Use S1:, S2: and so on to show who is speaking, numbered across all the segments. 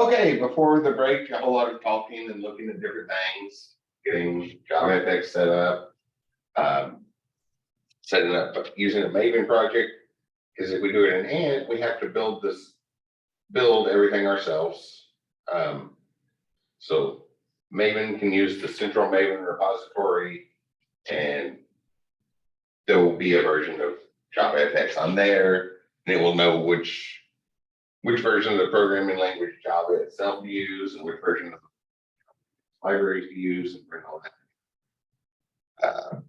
S1: Okay, before the break, a whole lot of talking and looking at different things, getting JavaFX set up, setting up using a Maven project. Because if we do it in Ant, we have to build everything ourselves. So Maven can use the central Maven repository, and there will be a version of JavaFX on there, and it will know which version of the programming language Java itself to use and which version of the library to use and bring all that.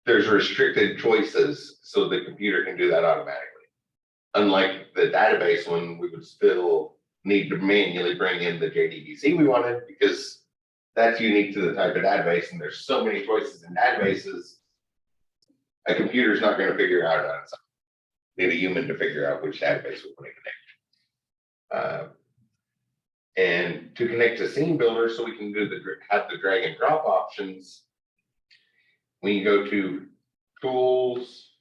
S1: There's restricted choices, so the computer can do that automatically. Unlike the database one, we would still need to manually bring in the JDBC we wanted, because that's unique to the type of database, and there's so many choices in databases, a computer's not going to figure it out on its own. Need a human to figure out which database we want to connect. And to connect to SceneBuilder, so we can have the drag and drop options, when you go to Tools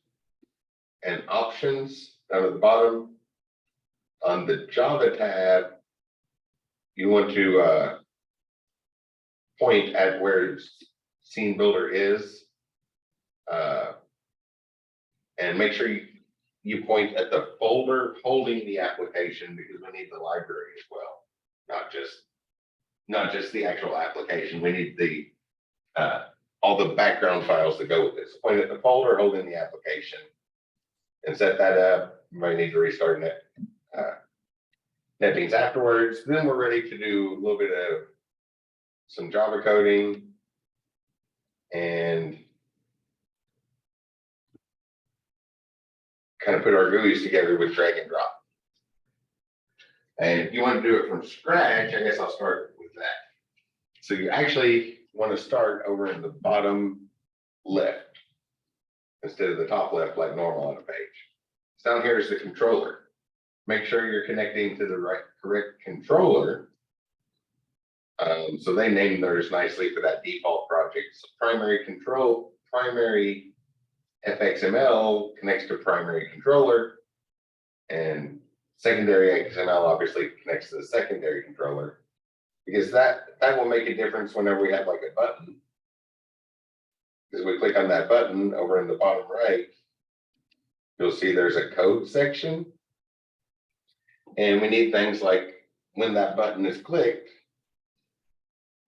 S1: and Options down at the bottom, on the Java tab, you want to point at where SceneBuilder is, and make sure you point at the folder holding the application, because we need the library as well, not just the actual application. We need the all the background files that go with this. Point at the folder holding the application and set that up. You might need to restart NetBeans afterwards. Then we're ready to do a little bit of some Java coding and kind of put our GUIs together with drag and drop. And if you want to do it from scratch, I guess I'll start with that. So you actually want to start over in the bottom left instead of the top left like normal on a page. So down here is the controller. Make sure you're connecting to the correct controller. So they named theirs nicely for that default project. So primary FXML connects to primary controller, and secondary XML obviously connects to the secondary controller, because that will make a difference whenever we have like a button. Because we click on that button over in the bottom right, you'll see there's a code section, and we need things like when that button is clicked,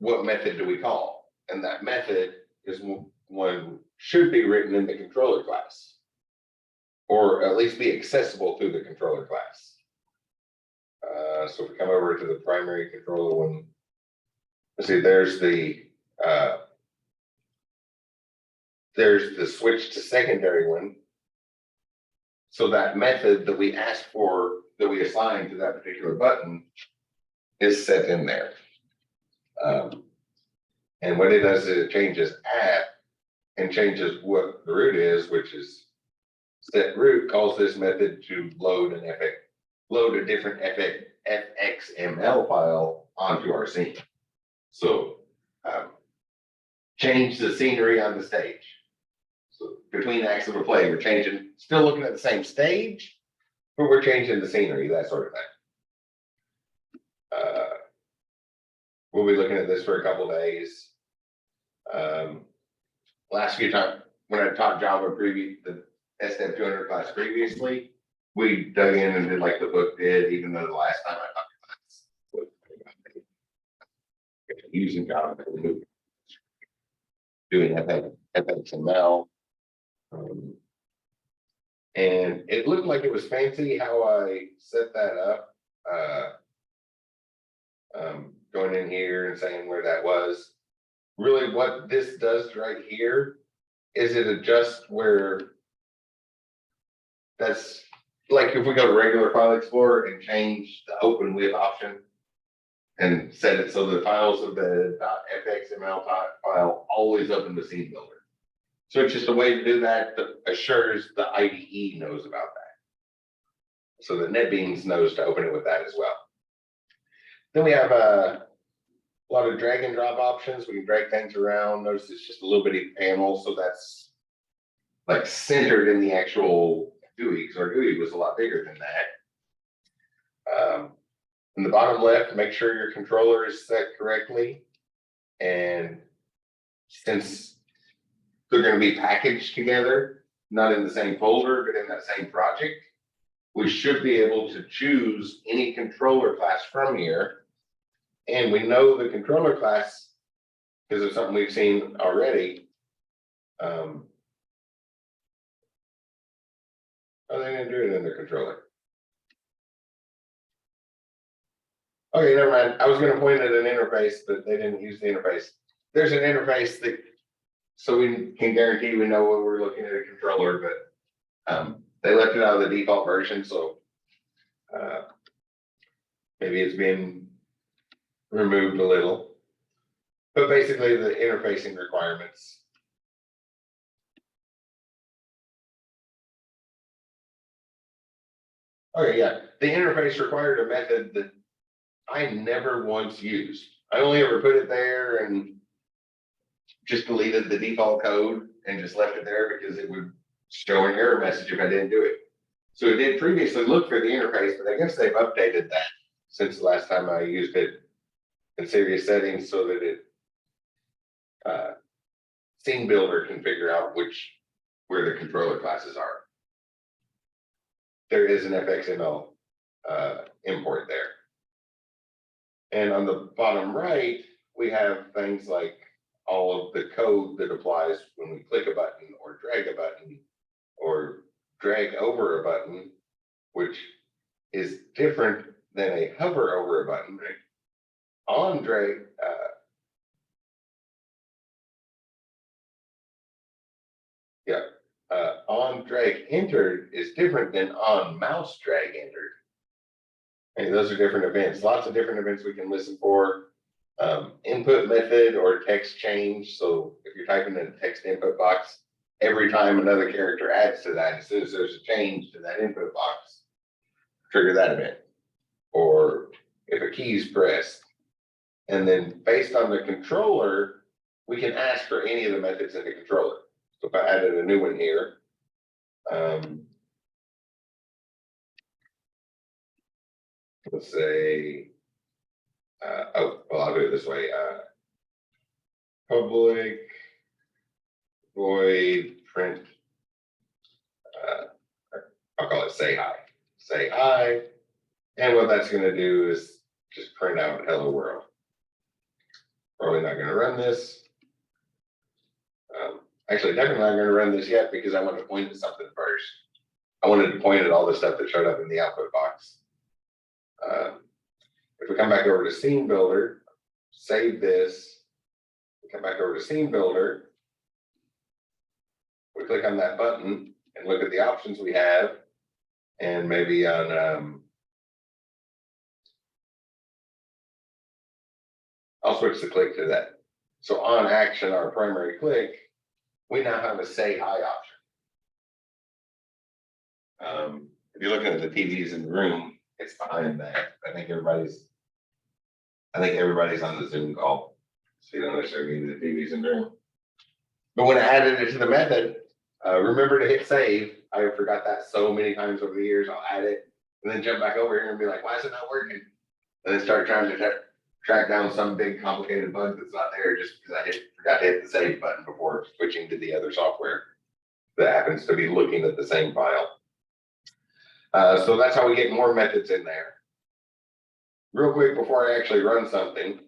S1: what method do we call? And that method is one should be written in the controller class, or at least be accessible through the controller class. So if we come over to the primary controller one, let's see, there's the switch to secondary one. So that method that we asked for, that we assigned to that particular button, is set in there. And what it does is it changes app and changes what the root is, which is set root, calls this method to load a different FXML file onto our scene. So change the scenery on the stage. So between acts of a play, we're changing, still looking at the same stage, but we're changing the scenery, that sort of thing. We'll be looking at this for a couple days. Last few times when I taught Java the SDEV 200 class previously, we dug in and did like the book did, even though the last time I taught the class using Java, doing FXML. And it looked like it was fancy how I set that up. Going in here and saying where that was. Really what this does right here is it adjusts where that's like if we go to regular File Explorer and change the open with option and set it so the files of the .fxml file always open the SceneBuilder. So it's just a way to do that assures the IDE knows about that. So the NetBeans knows to open it with that as well. Then we have a lot of drag and drop options. We can drag things around. Notice it's just a little bitty panel, so that's like centered in the actual GUI, because our GUI was a lot bigger than that. In the bottom left, make sure your controller is set correctly. And since they're going to be packaged together, not in the same folder, but in that same project, we should be able to choose any controller class from here. And we know the controller class because of something we've seen already. Oh, they didn't do it in the controller. Okay, never mind. I was going to point at an interface, but they didn't use the interface. There's an interface that, so we can guarantee we know when we're looking at a controller, but they left it out of the default version, so maybe it's been removed a little. But basically, the interfacing requirements. Okay, yeah, the interface required a method that I never once used. I only ever put it there and just deleted the default code and just left it there because it would show an error message if I didn't do it. So it did previously look for the interface, but I guess they've updated that since the last time I used it in serious settings so that it SceneBuilder can figure out where the controller classes are. There is an FXML import there. And on the bottom right, we have things like all of the code that applies when we click a button or drag a button or drag over a button, which is different than a hover over a button. Right? On drag, on drag entered is different than on mouse drag entered. And those are different events, lots of different events we can listen for. Input method or text change. So if you're typing in a text input box, every time another character adds to that, as soon as there's a change to that input box, trigger that event. Or if a key is pressed. And then based on the controller, we can ask for any of the methods in the controller. So if I added a new one here, let's say, oh, well, I'll do it this way. Public void print, I'll call it say hi. Say hi. And what that's going to do is just print out hello world. Probably not going to run this. Actually, definitely not going to run this yet because I want to point at something first. I wanted to point at all the stuff that showed up in the output box. If we come back over to SceneBuilder, save this, we come back over to SceneBuilder, we click on that button and look at the options we have, and maybe on, I'll switch the click to that. So on action, our primary click, we now have a say hi option. If you're looking at the TVs in the room, it's behind that. I think everybody's on the Zoom call, so you don't necessarily need the TVs in the room. But when I added it to the method, remember to hit save. I forgot that so many times over the years. I'll add it and then jump back over here and be like, why is it not working? And then start trying to track down some big complicated bug that's not there just because I forgot to hit the save button before switching to the other software that happens to be looking at the same file. So that's how we get more methods in there. Real quick before I actually run something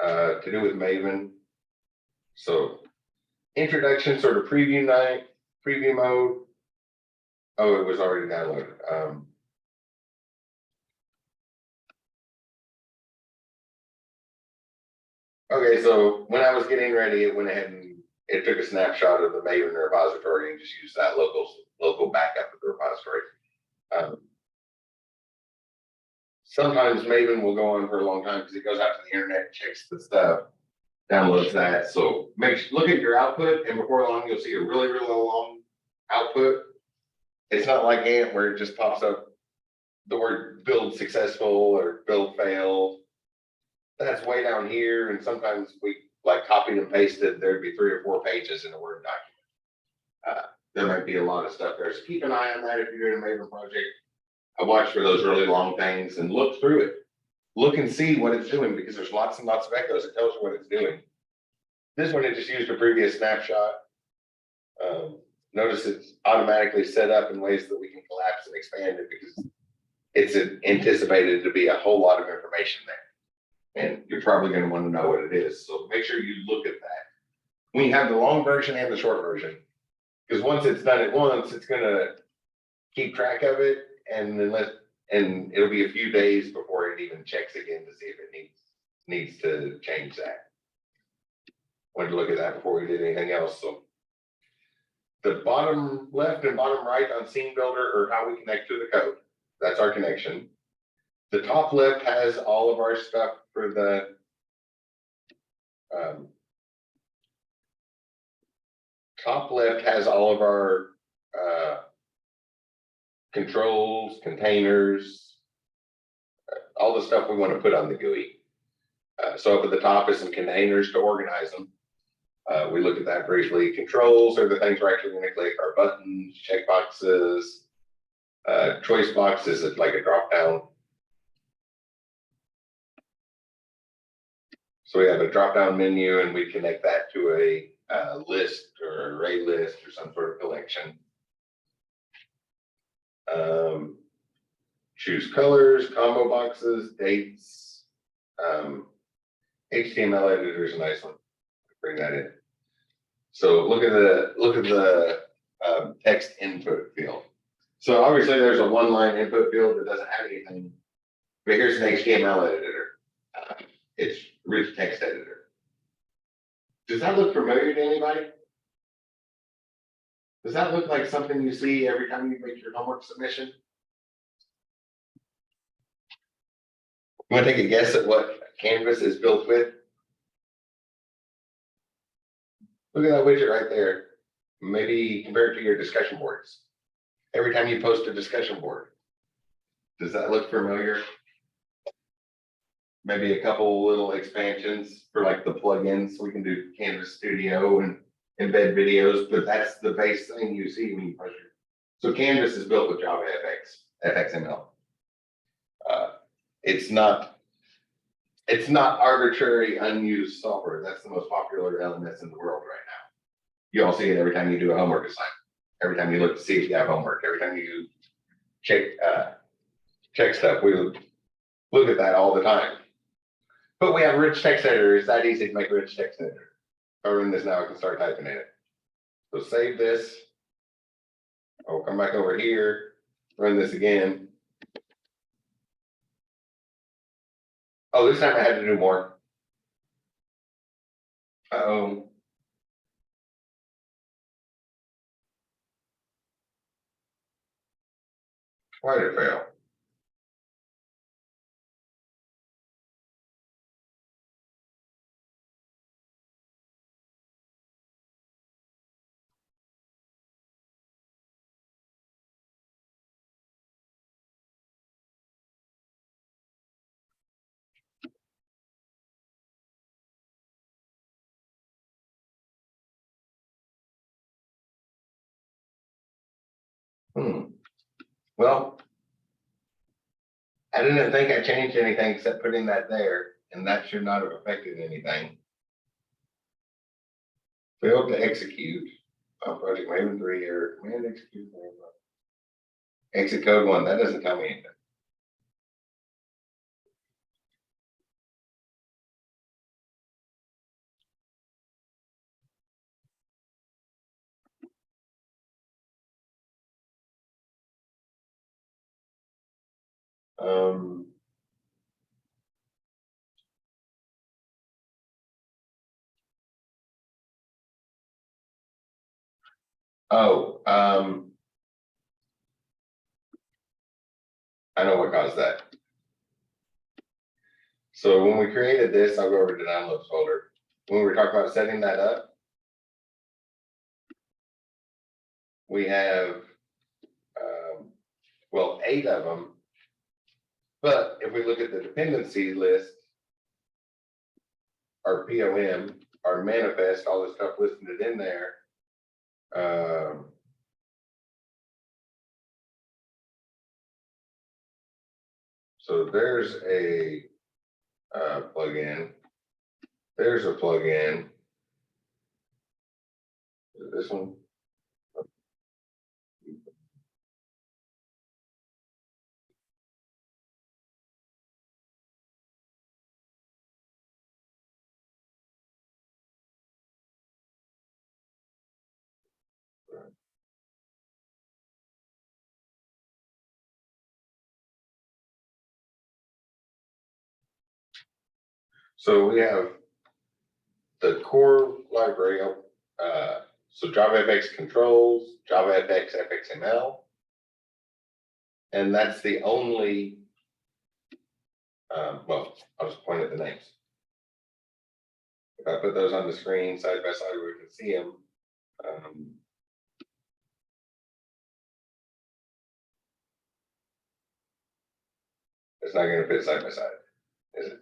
S1: to do with Maven. So introduction, sort of preview mode. Oh, it was already downloaded. Okay, so when I was getting ready, it went ahead and it took a snapshot of the Maven repository and just used that local backup of the repository. Sometimes Maven will go on for a long time because it goes out to the internet, checks the stuff, downloads that. So look at your output, and before long, you'll see a really, really long output. It's not like Ant where it just pops up the word build successful or build failed. That's way down here, and sometimes we like copied and pasted. There'd be 3 or 4 pages in a Word document. There might be a lot of stuff there, so keep an eye on that if you're doing a Maven project. I watch for those really long things and look through it. Look and see what it's doing, because there's lots and lots of echoes. It tells you what it's doing. This one, it just used a previous snapshot. Notice it's automatically set up in ways that we can collapse and expand it, because it's anticipated to be a whole lot of information there. And you're probably going to want to know what it is. So make sure you look at that. We have the long version and the short version, because once it's done at once, it's going to keep track of it, and it'll be a few days before it even checks again to see if it needs to change that. Wanted to look at that before we did anything else. So the bottom left and bottom right on SceneBuilder are how we connect to the code. That's our connection. The top left has all of our stuff for the top left has all of our controls, containers, all the stuff we want to put on the GUI. So up at the top is some containers to organize them. We looked at that briefly. Controls are the things we're actually going to click: our buttons, checkboxes, choice boxes is like a drop down. So we have a drop down menu, and we connect that to a list or array list or some sort of collection. Choose colors, combo boxes, dates. HTML editor is a nice one. Bring that in. So look at the text input field. So obviously there's a one-line input field that doesn't have anything, but here's an HTML editor. It's rich text editor. Does that look familiar to anybody? Does that look like something you see every time you make your homework submission? You want to take a guess at what Canvas is built with? Look at that widget right there. Maybe compare it to your discussion boards. Every time you post a discussion board, does that look familiar? Maybe a couple little expansions for like the plugins. We can do Canvas Studio and embed videos, but that's the base thing you see when you push it. So Canvas is built with JavaFX, FXML. It's not arbitrary, unused software. That's the most popular LMS in the world right now. You all see it every time you do a homework assignment, every time you look to see if you have homework, every time you check stuff. We look at that all the time. But we have a rich text editor. It's that easy to make a rich text editor. If I run this now, I can start typing in it. So save this. I'll come back over here, run this again. Oh, this time I had to do more. Uh-oh. Why did it fail? Well, I didn't think I changed anything except putting that there, and that should not have affected anything. Failed to execute on project Maven 3 or command execute. Exit code 1, that doesn't tell me anything. I know what caused that. So when we created this, I'll go over to the downloads folder. When we were talking about setting that up, we have, well, 8 of them. But if we look at the dependency list, our POM, our manifest, all this stuff listed in there, So there's a plugin. There's a plugin. Is it this one? So we have the core library, so JavaFX controls, JavaFX FXML, and that's the only, well, I'll just point at the names. If I put those on the screen side by side where we can see them, it's not going to fit side by side, is it?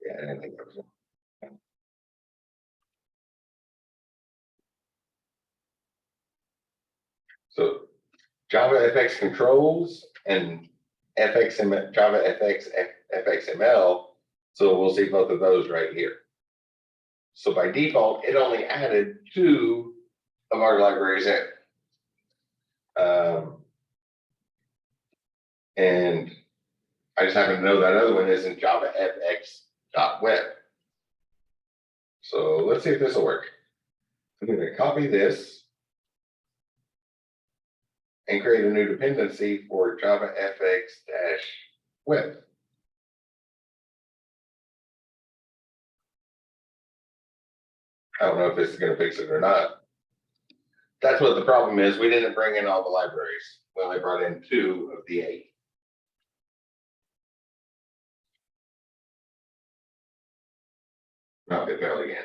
S1: Yeah, I didn't think that was one. So JavaFX controls and FXML, JavaFX FXML. So we'll see both of those right here. So by default, it only added 2 of our libraries in. And I just happen to know that other one isn't JavaFX.web. So let's see if this will work. I'm going to copy this and create a new dependency for JavaFX-web. I don't know if this is going to fix it or not. That's what the problem is. We didn't bring in all the libraries. We only brought in 2 of the 8. No, it failed again.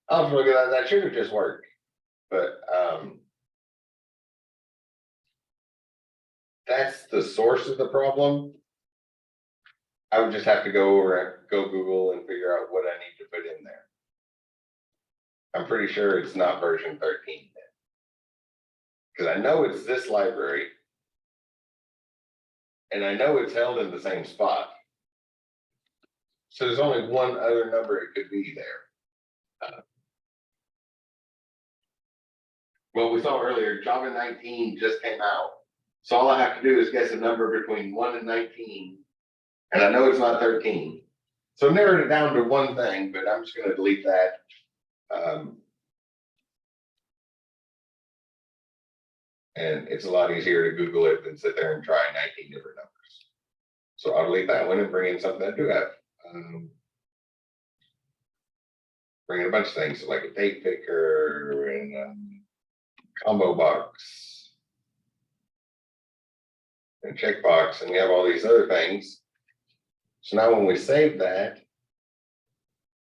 S1: I was looking at that should have just worked, but that's the source of the problem. I would just have to go over and go Google and figure out what I need to put in there. I'm pretty sure it's not version 13 then, because I know it's this library, and I know it's held in the same spot. So there's only one other number it could be there. Well, we saw earlier, Java 19 just came out. So all I have to do is guess a number between 1 and 19. And I know it's not 13. So I narrowed it down to one thing, but I'm just going to delete that. And it's a lot easier to Google it than sit there and try 19 different numbers. So I'll delete that one and bring in something I do have. Bring in a bunch of things, so like a date picker and combo box and checkbox, and we have all these other things. So now when we save that,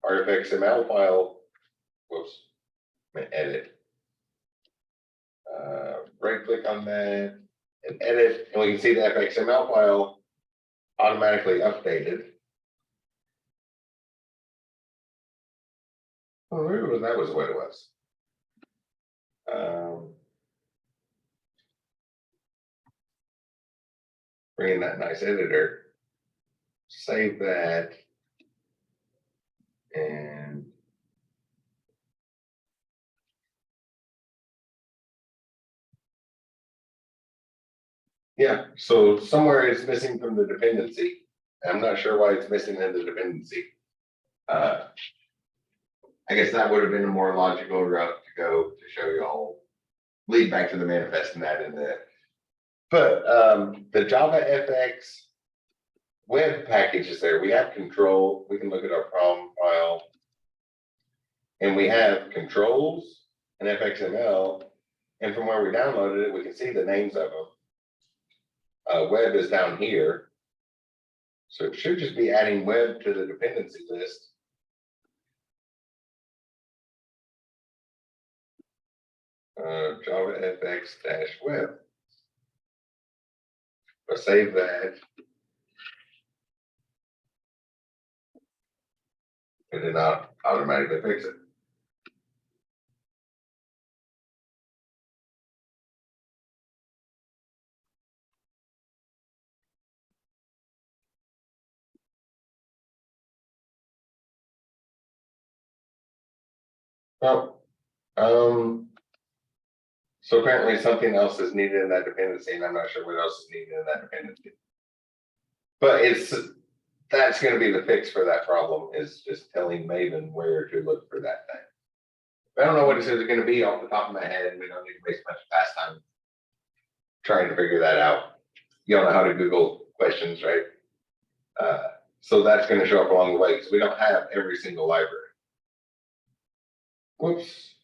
S1: our FXML file, whoops, edit. Right click on that and edit, and we can see the FXML file automatically updated. Oh, maybe that was what it was. Bring in that nice editor, save that, and yeah, so somewhere it's missing from the dependency. I'm not sure why it's missing in the dependency. I guess that would have been a more logical route to go to show you all. Lead back to the manifest and add in that. But the JavaFX web package is there. We have control. We can look at our prom file. And we have controls and FXML. And from where we downloaded it, we can see the names of them. Web is down here. So it should just be adding web to the dependency list. JavaFX-web. I'll save that. And then I'll automatically fix it. Oh, so apparently something else is needed in that dependency, and I'm not sure what else is needed in that dependency. But that's going to be the fix for that problem, is just telling Maven where to look for that thing. I don't know what it is going to be off the top of my head, and we don't need to waste much past time trying to figure that out. You all know how to Google questions, right? So that's going to show up along the way because we don't have every single library. Whoops.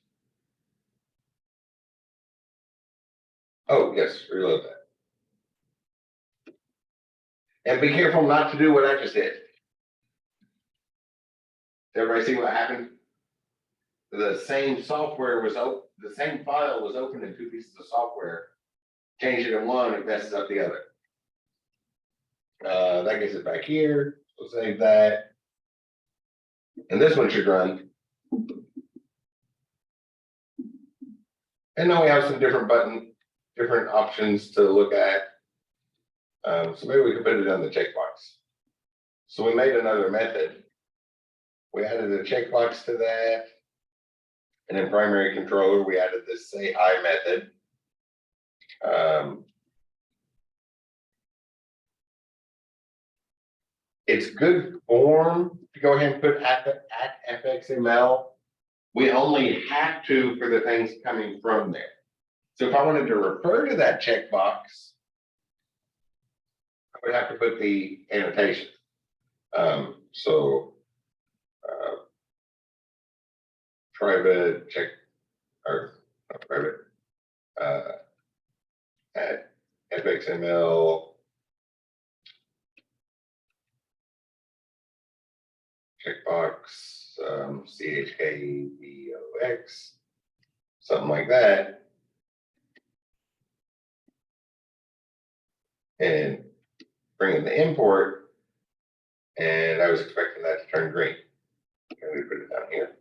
S1: Oh, yes, reload that. And be careful not to do what I just did. Did everybody see what happened? The same software was open, the same file was open in two pieces of software. Change it in one, it messes up the other. That gets it back here. We'll save that. And this one should run. And now we have some different options to look at. So maybe we can put it on the checkbox. So we made another method. We added a checkbox to that. And in primary controller, we added this say hi method. It's good form to go ahead and put at FXML. We only have to for the things coming from there. So if I wanted to refer to that checkbox, I would have to put the annotation. Private check, or not private, at FXML checkbox, CHKBOX, something like that. And bring in the import, and I was expecting that to turn green. And we put it down here.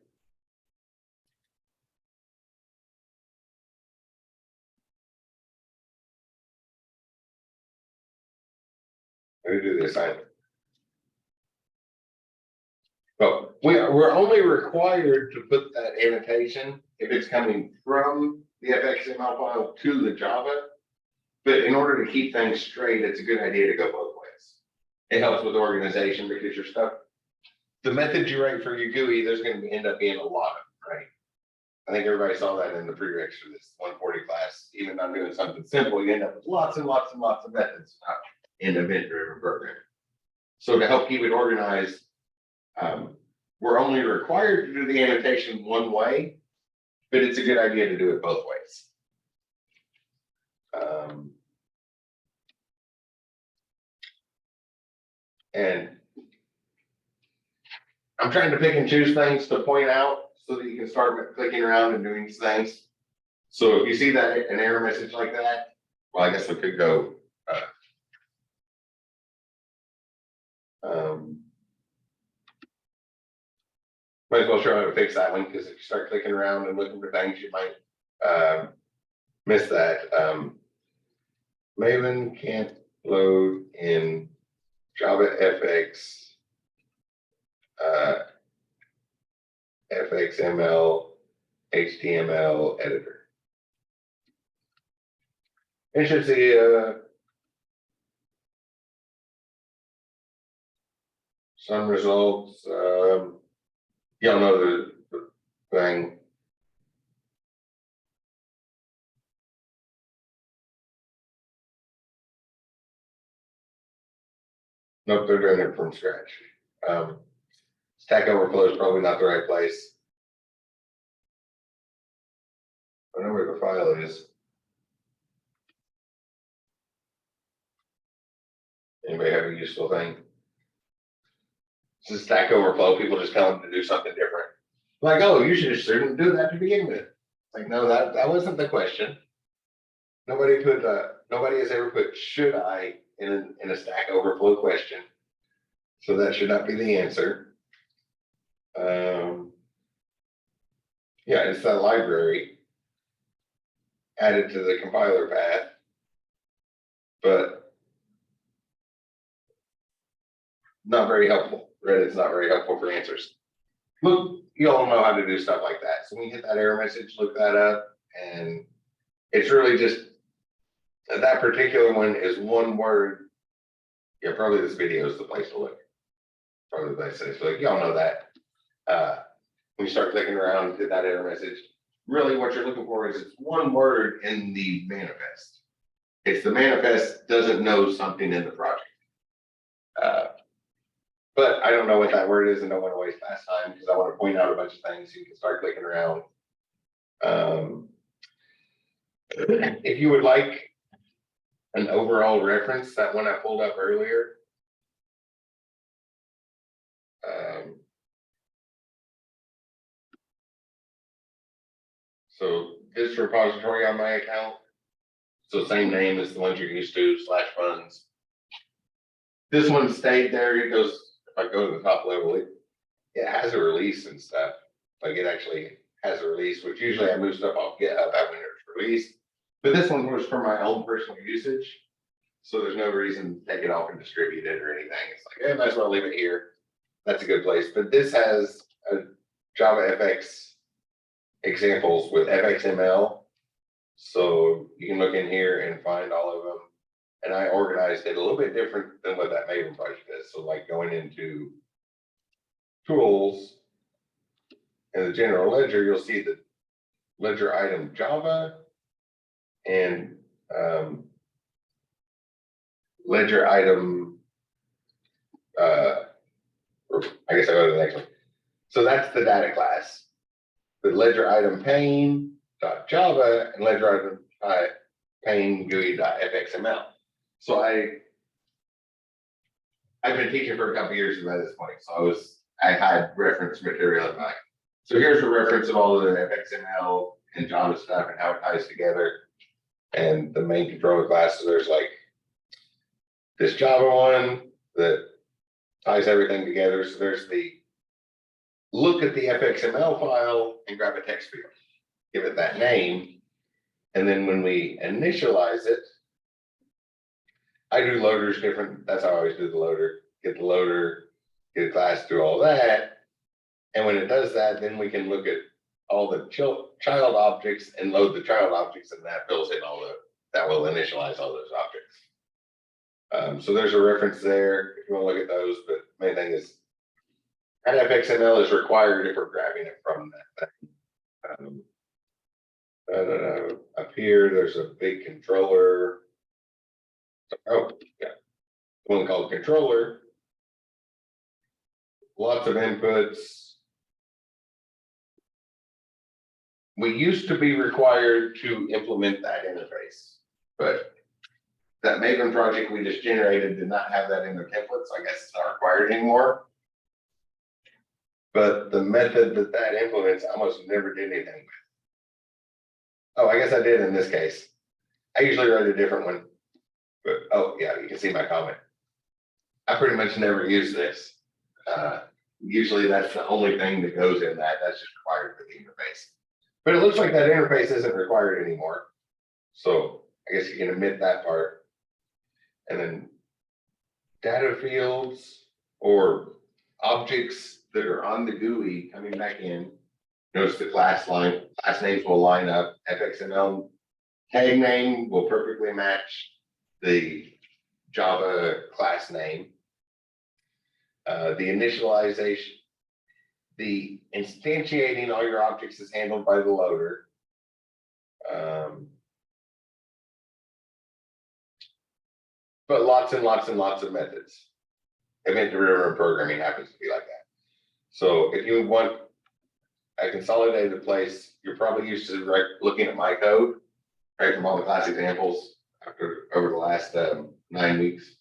S1: Let me do the assignment. But we're only required to put that annotation if it's coming from the FXML file to the Java. But in order to keep things straight, it's a good idea to go both ways. It helps with organization because your stuff, the methods you write for your GUI, there's going to end up being a lot of them, right? I think everybody saw that in the prereqs for this 140 class. Even not doing something simple, you end up with lots and lots and lots of methods in an event-driven program. So to help keep it organized, we're only required to do the annotation one way, but it's a good idea to do it both ways. And I'm trying to pick and choose things to point out so that you can start clicking around and doing these things. So if you see that an error message like that, well, I guess we could go. Might as well try to fix that one because if you start clicking around and looking for things, you might miss that. Maven can't load in JavaFX FXML HTML editor. You should see some results. Y'all know the thing. Nope, they're doing it from scratch. Stack Overflow is probably not the right place. I know where the file is. Anybody have a useful thing? It's a Stack Overflow. People just tell them to do something different. Like, oh, you should just do that to begin with. Like, no, that wasn't the question. Nobody has ever put should I in a Stack Overflow question. So that should not be the answer. Yeah, it's that library added to the compiler path, but not very helpful. Reddit's not very helpful for answers. Look, you all know how to do stuff like that. So when you get that error message, look that up, and it's really just that particular one is one word. Yeah, probably this video is the place to look. Probably the place to look. So like, y'all know that. When you start clicking around to that error message, really what you're looking for is it's one word in the manifest. It's the manifest doesn't know something in the project. But I don't know what that word is and don't want to waste fast time because I want to point out a bunch of things so you can start clicking around. If you would like an overall reference, that one I pulled up earlier. So this repository on my account, so same name as the ones you're used to, /funds. This one stayed there. It goes, if I go to the top level, it has a release and stuff. Like it actually has a release, which usually I move stuff off GitHub out when it's released. But this one was for my own personal usage. So there's no reason to take it off and distribute it or anything. It's like, hey, might as well leave it here. That's a good place. But this has a JavaFX examples with FXML. So you can look in here and find all of them. And I organized it a little bit different than what that Maven project is. So like going into tools and the general ledger, you'll see the ledger item Java and ledger item, I guess I'll go to the next one. So that's the data class. The ledger item pane.java and ledger item pane GUI.fxml. So I've been teaching for a couple of years by this point. So I had reference material in mind. So here's a reference of all of the FXML and Java stuff and how it ties together. And the main controller classes, there's like this Java one that ties everything together. So there's the look at the FXML file and grab a text field, give it that name. And then when we initialize it, I do loaders different. That's how I always do the loader. Get the loader, get a class, do all that. And when it does that, then we can look at all the child objects and load the child objects, and that fills in all that will initialize all those objects. So there's a reference there if you want to look at those, but main thing is that FXML is required if we're grabbing it from that thing. Up here, there's a big controller. Oh, yeah, one called controller. Lots of inputs. We used to be required to implement that interface, but that Maven project we just generated did not have that in the template, so I guess it's not required anymore. But the method that implements, I almost never did anything with. Oh, I guess I did in this case. I usually write a different one, but oh yeah, you can see my comment. I pretty much never use this. Usually that's the only thing that goes in that. That's just required for the interface. But it looks like that interface isn't required anymore. So I guess you can omit that part. And then data fields or objects that are on the GUI coming back in. Notice the class names will line up. FXML tag name will perfectly match the Java class name. The initialization, the instantiating all your objects is handled by the loader. But lots and lots and lots of methods. Event-driven programming happens to be like that. So if you want a consolidated place, you're probably used to looking at my code, right, from all the class examples over the last 9 weeks.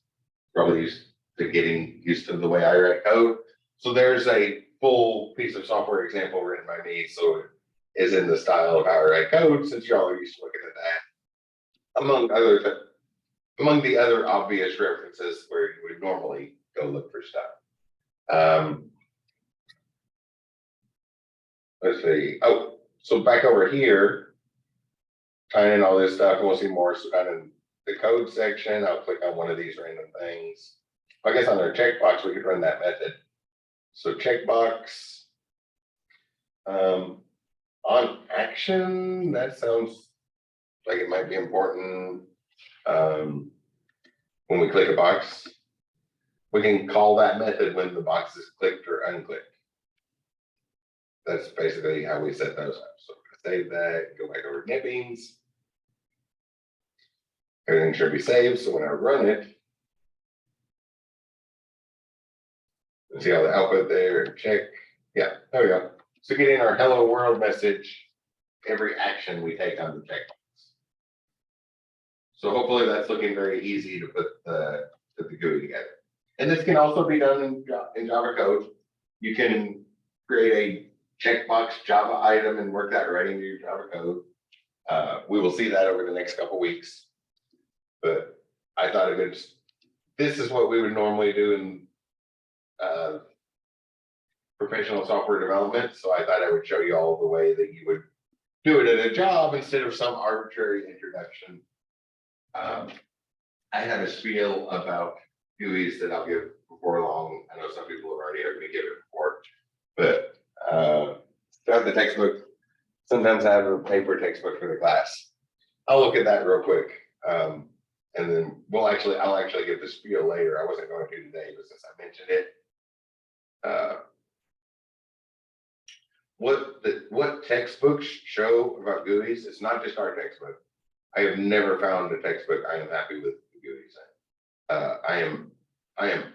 S1: Probably used to getting used to the way I write code. So there's a full piece of software example written by me. So is in the style of our code, since y'all are used to looking at that, among the other obvious references where you would normally go look for stuff. Let's see. Oh, so back over here, tying in all this stuff, and we'll see more. So kind of the code section, I'll click on one of these random things. I guess on our checkbox, we could run that method. So checkbox on action, that sounds like it might be important. When we click a box, we can call that method when the box is clicked or unclicked. That's basically how we set those up. So save that, go back over to NetBeans. Everything should be saved. So when I run it, see all the output there, check. Yeah, there we go. So get in our hello world message, every action we take on the checkbox. So hopefully that's looking very easy to put the GUI together. And this can also be done in Java code. You can create a checkbox Java item and work that right into your Java code. We will see that over the next couple weeks. But I thought this is what we would normally do in professional software development. So I thought I would show you all the way that you would do it at a job instead of some arbitrary introduction. I have a spiel about GUIs that I'll give before long. I know some people have already heard me give it before, but throughout the textbook, sometimes I have a paper textbook for the class. I'll look at that real quick. And then I'll actually give the spiel later. I wasn't going to today, but since I mentioned it, what textbooks show about GUIs, it's not just our textbook. I have never found a textbook I am happy with the GUIs in. I am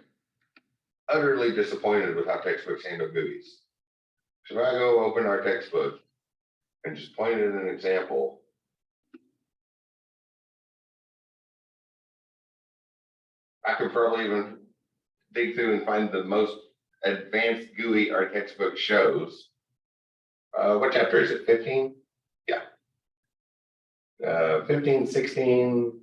S1: utterly disappointed with how textbooks handle GUIs. So if I go open our textbook and just point at an example, I could probably even dig through and find the most advanced GUI our textbook shows. What chapter is it? 15? Yeah. 15, 16.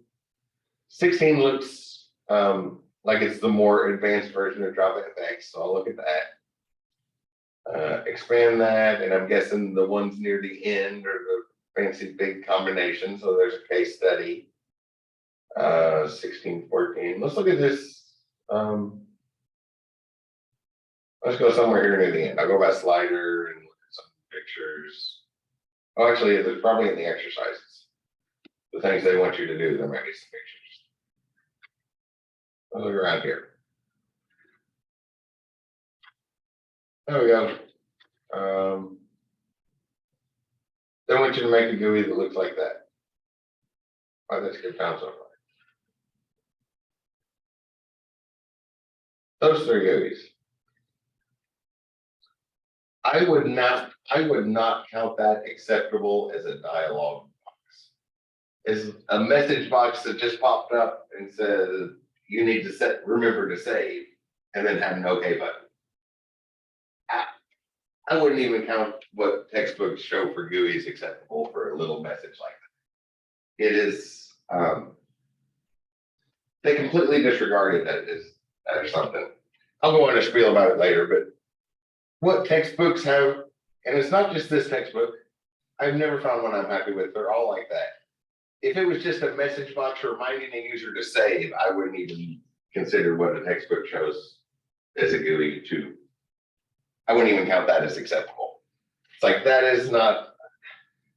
S1: 16 looks like it's the more advanced version of JavaFX, so I'll look at that. Expand that, and I'm guessing the ones near the end are the fancy big combination. So there's a case study. 16, 14. Let's look at this. Let's go somewhere here near the end. I'll go by slider and look at some pictures. Oh, actually, there's probably in the exercises. The things they want you to do, there might be some pictures. I'll look around here. There we go. They want you to make a GUI that looks like that. Oh, that's good found so far. Those three GUIs. I would not count that acceptable as a dialog box. It's a message box that just popped up and says you need to remember to save, and then have an OK button. I wouldn't even count what textbooks show for GUIs acceptable for a little message like that. It is they completely disregarded that as something. I'll go on a spiel about it later, but what textbooks have, and it's not just this textbook, I've never found one I'm happy with. They're all like that. If it was just a message box reminding a user to save, I wouldn't even consider what a textbook shows as a GUI to. I wouldn't even count that as acceptable. It's like that is not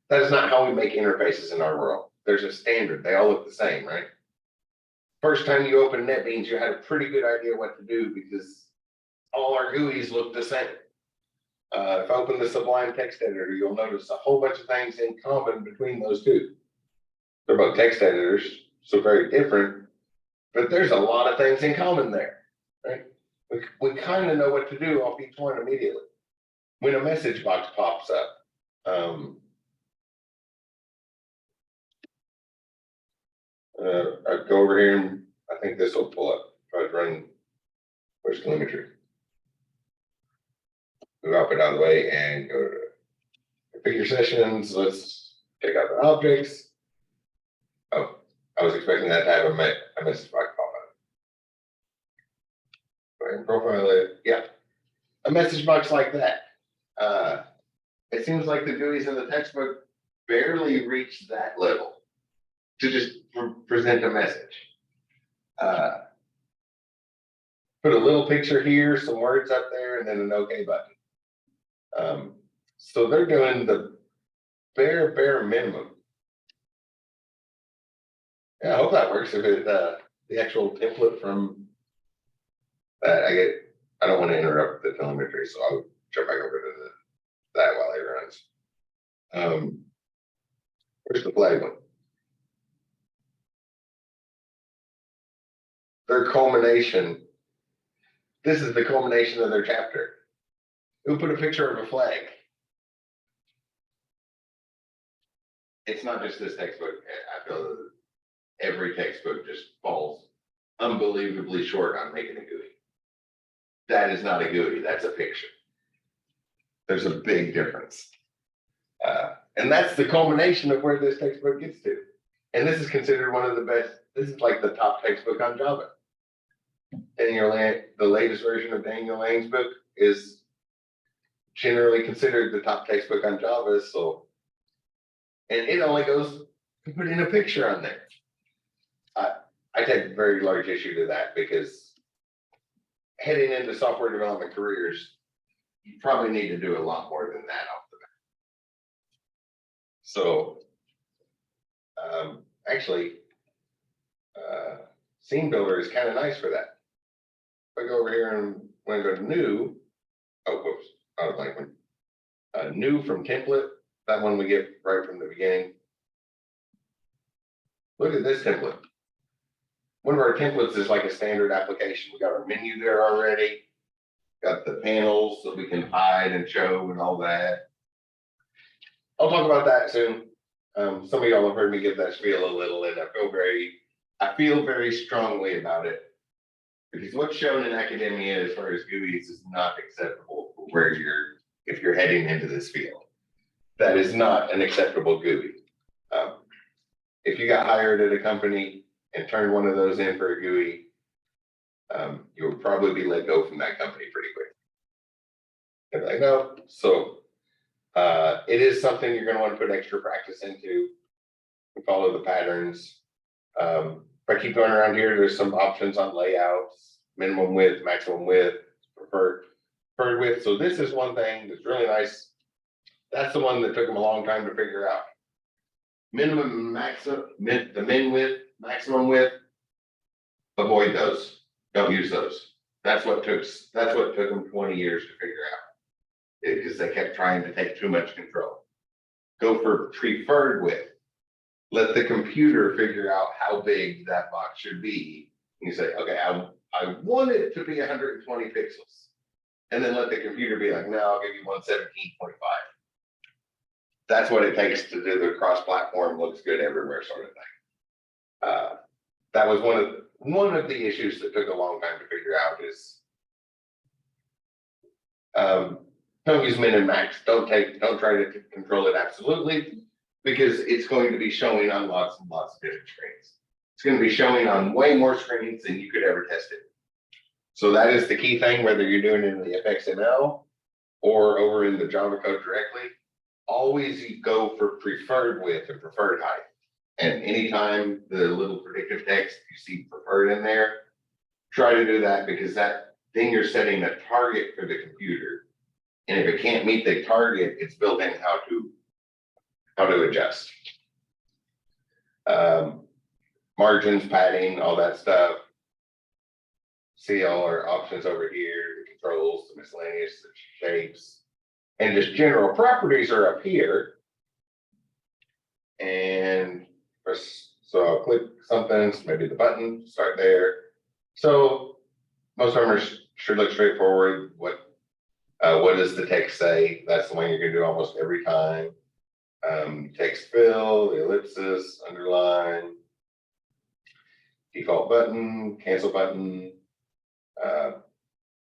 S1: how we make interfaces in our world. There's a standard. They all look the same, right? First time you open NetBeans, you had a pretty good idea what to do because all our GUIs look the same. If I open the Sublime text editor, you'll notice a whole bunch of things in common between those two. They're both text editors, so very different, but there's a lot of things in common there, right? We kind of know what to do off each one immediately. When a message box pops up, I go over here and I think this will pull up. Try to run, where's telemetry? We'll drop it out of the way and go to figure sessions, let's check out the objects. Oh, I was expecting that to have a message box pop up. Go ahead and profile it. Yeah, a message box like that. It seems like the GUIs in the textbook barely reach that level to just present a message. Put a little picture here, some words up there, and then an OK button. So they're doing the bare minimum. Yeah, I hope that works. If it the actual template from that, I don't want to interrupt the telemetry, so I'll jump back over to that while it runs. Where's the flag one? Their culmination. This is the culmination of their chapter. Who put a picture of a flag? It's not just this textbook. I feel that every textbook just falls unbelievably short on making a GUI. That is not a GUI, that's a picture. There's a big difference. And that's the culmination of where this textbook gets to. And this is considered one of the best, this is like the top textbook on Java. The latest version of Daniel Lang's book is generally considered the top textbook on Java. So, and it only goes to put in a picture on there. I take very large issue to that because heading into software development careers, you probably need to do a lot more than that off the bat. So, actually, SceneBuilder is kind of nice for that. If I go over here and when I go to new, oh, whoops, I was blank one. New from template, that one we get right from the beginning. Look at this template. One of our templates is like a standard application. We got our menu there already. Got the panels that we can hide and show and all that. I'll talk about that soon. Some of y'all have heard me give that spiel a little, and I feel very strongly about it because what's shown in academia as far as GUIs is not acceptable for where if you're heading into this field. That is not an acceptable GUI. If you got hired at a company and turned one of those in for a GUI, you would probably be let go from that company pretty quick. They're like, no. So it is something you're going to want to put extra practice into and follow the patterns. If I keep going around here, there's some options on layouts, minimum width, maximum width, preferred width. So this is one thing that's really nice. That's the one that took them a long time to figure out. Minimum, maximum, the min width, maximum width, avoid those. Don't use those. That's what took them 20 years to figure out, because they kept trying to take too much control. Go for preferred width. Let the computer figure out how big that box should be. And you say, okay, I want it to be 120 pixels. And then let the computer be like, no, I'll give you 117.5. That's what it takes to do the cross-platform looks good everywhere sort of thing. That was one of the issues that took a long time to figure out is don't use min and max. Don't try to control it absolutely, because it's going to be showing on lots and lots of different screens. It's going to be showing on way more screens than you could ever test it. So that is the key thing, whether you're doing it in the FXML or over in the Java code directly. Always you go for preferred width and preferred height. And anytime the little predictive text you see preferred in there, try to do that, because then you're setting a target for the computer. And if it can't meet the target, it's built in how to adjust. Margins, padding, all that stuff. See all our options over here, the controls, the miscellaneous, the shapes. And just general properties are up here. And so I'll click something, maybe the button, start there. So most of them should look straightforward. What does the text say? That's the one you're going to do almost every time. Text fill, the ellipsis, underline, default button, cancel button.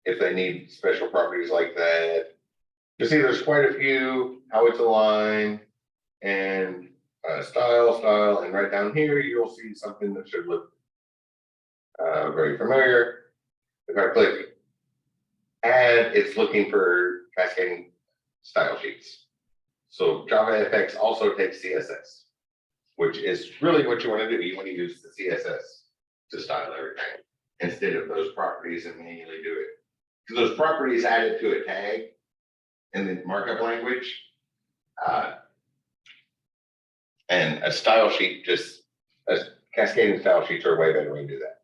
S1: If they need special properties like that, You see there's quite a few, how it's aligned, and style, and right down here, you'll see something that should look very familiar. If I click add, it's looking for cascading style sheets. So JavaFX also takes CSS, which is really what you want to do. You want to use the CSS to style everything instead of those properties and manually do it. Because those properties added to a tag in the markup language, and a style sheet, just cascading style sheets are a way better way to do that.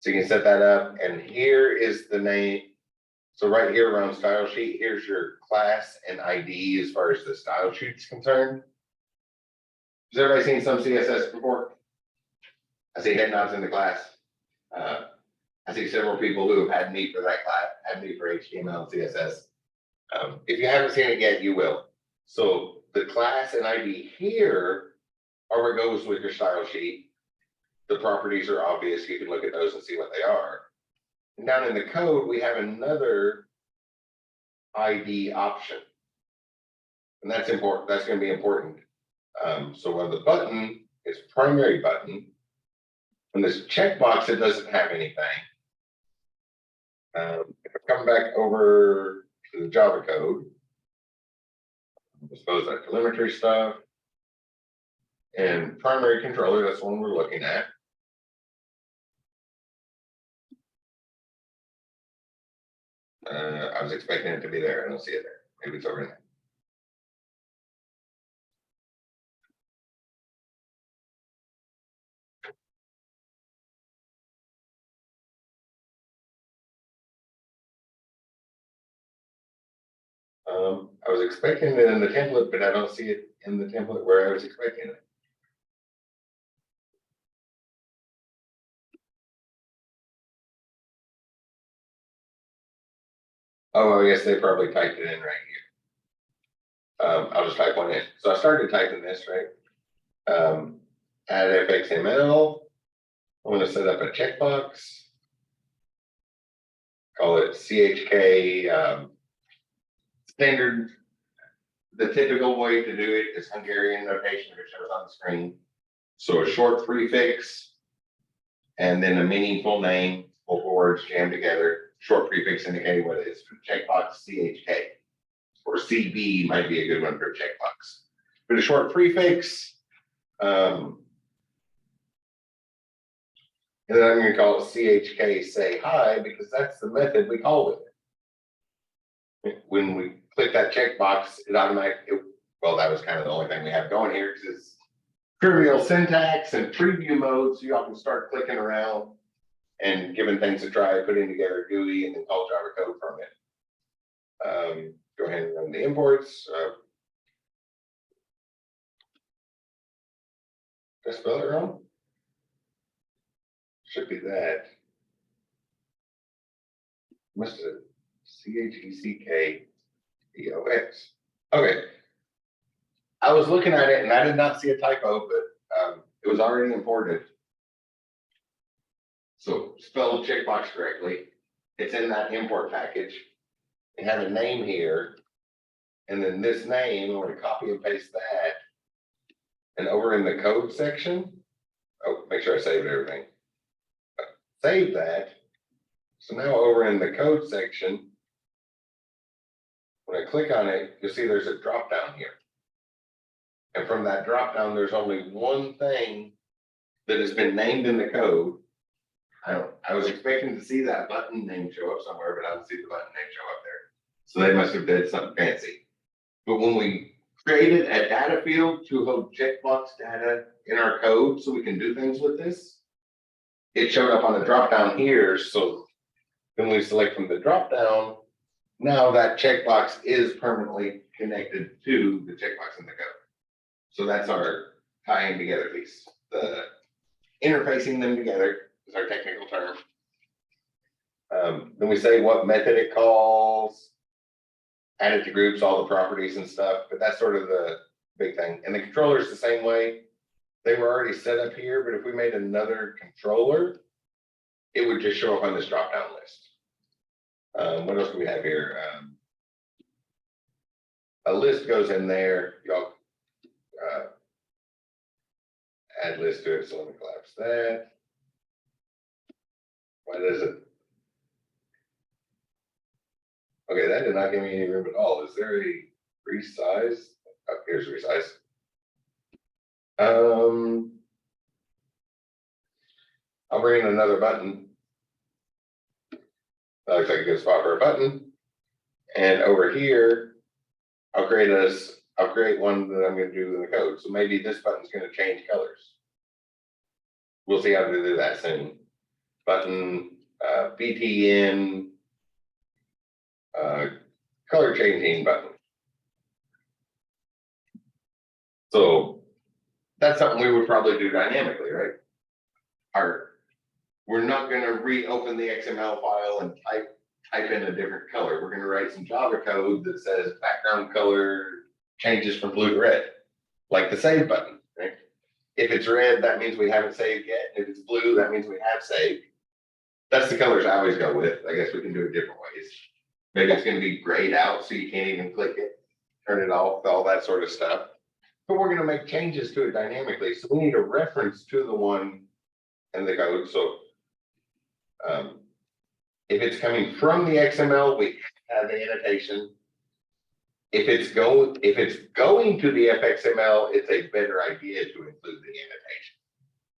S1: So you can set that up, and here is the name. So right here around style sheet, here's your class and ID as far as the style sheet is concerned. Has everybody seen some CSS before? I see head nods in the class. I see several people who have had need for that class, had need for HTML and CSS. If you haven't seen it yet, you will. So the class and ID here are what goes with your style sheet. The properties are obvious. You can look at those and see what they are. And down in the code, we have another ID option. And that's important. That's going to be important. So when the button is primary button, when this checkbox, it doesn't have anything. If I come back over to the Java code, I suppose that telemetry stuff and primary controller, that's the one we're looking at. I was expecting it to be there. I don't see it there. Maybe it's over in there. I was expecting it in the template, but I don't see it in the template where I was expecting it. Oh, I guess they probably typed it in right here. I'll just type one in. So I started typing this, right? Add FXML. I'm going to set up a checkbox. Call it CHK standard. The typical way to do it is Hungarian notation, which shows on the screen. So a short prefix and then a meaningful name, multiple words jammed together. Short prefix indicating what it is. For checkbox CHK or CB might be a good one for a checkbox. But a short prefix, and then I'm going to call it CHK say hi because that's the method we call it. When we click that checkbox, it automatically, well, that was kind of the only thing we have going here because it's trivial syntax and preview mode. So y'all can start clicking around and giving things a try, putting together GUI and then call Java code from it. Go ahead and run the imports. Did I spell it wrong? Should be that. Must have CHECKEOX. Okay. I was looking at it and I did not see a typo, but it was already imported. So spell checkbox correctly. It's in that import package. It has a name here. And then this name, I'm going to copy and paste that. And over in the code section, oh, make sure I saved everything. Save that. So now over in the code section, when I click on it, you'll see there's a drop down here. And from that drop down, there's only one thing that has been named in the code. I was expecting to see that button name show up somewhere, but I don't see the button name show up there. So they must have did something fancy. But when we created a data field to hold checkbox data in our code so we can do things with this, it showed up on the drop down here. So when we select from the drop down, now that checkbox is permanently connected to the checkbox in the code. So that's our tying together piece. The interfacing them together is our technical term. Then we say what method it calls, add it to groups, all the properties and stuff, but that's sort of the big thing. And the controller is the same way. They were already set up here, but if we made another controller, it would just show up on this drop-down list. What else do we have here? a list goes in there, y'all add list to it, so let me collapse that. Why does it? Okay, that did not give me any room at all. Is there a resize? Oh, here's resize. I'll bring in another button. That looks like a good spot for a button. And over here, I'll create one that I'm going to do in the code. So maybe this button's going to change colors. We'll see how to do that soon. Button, BTN, color changing button. So that's something we would probably do dynamically, right? We're not going to reopen the XML file and type in a different color. We're going to write some Java code that says background color changes from blue to red, like the save button, right? If it's red, that means we haven't saved yet. If it's blue, that means we have saved. That's the colors I always go with. I guess we can do it different ways. Maybe it's going to be grayed out so you can't even click it, turn it off, all that sort of stuff. But we're going to make changes to it dynamically. So we need a reference to the one in the code. So if it's coming from the XML, we have the annotation. If it's going to the FXML, it's a better idea to include the annotation,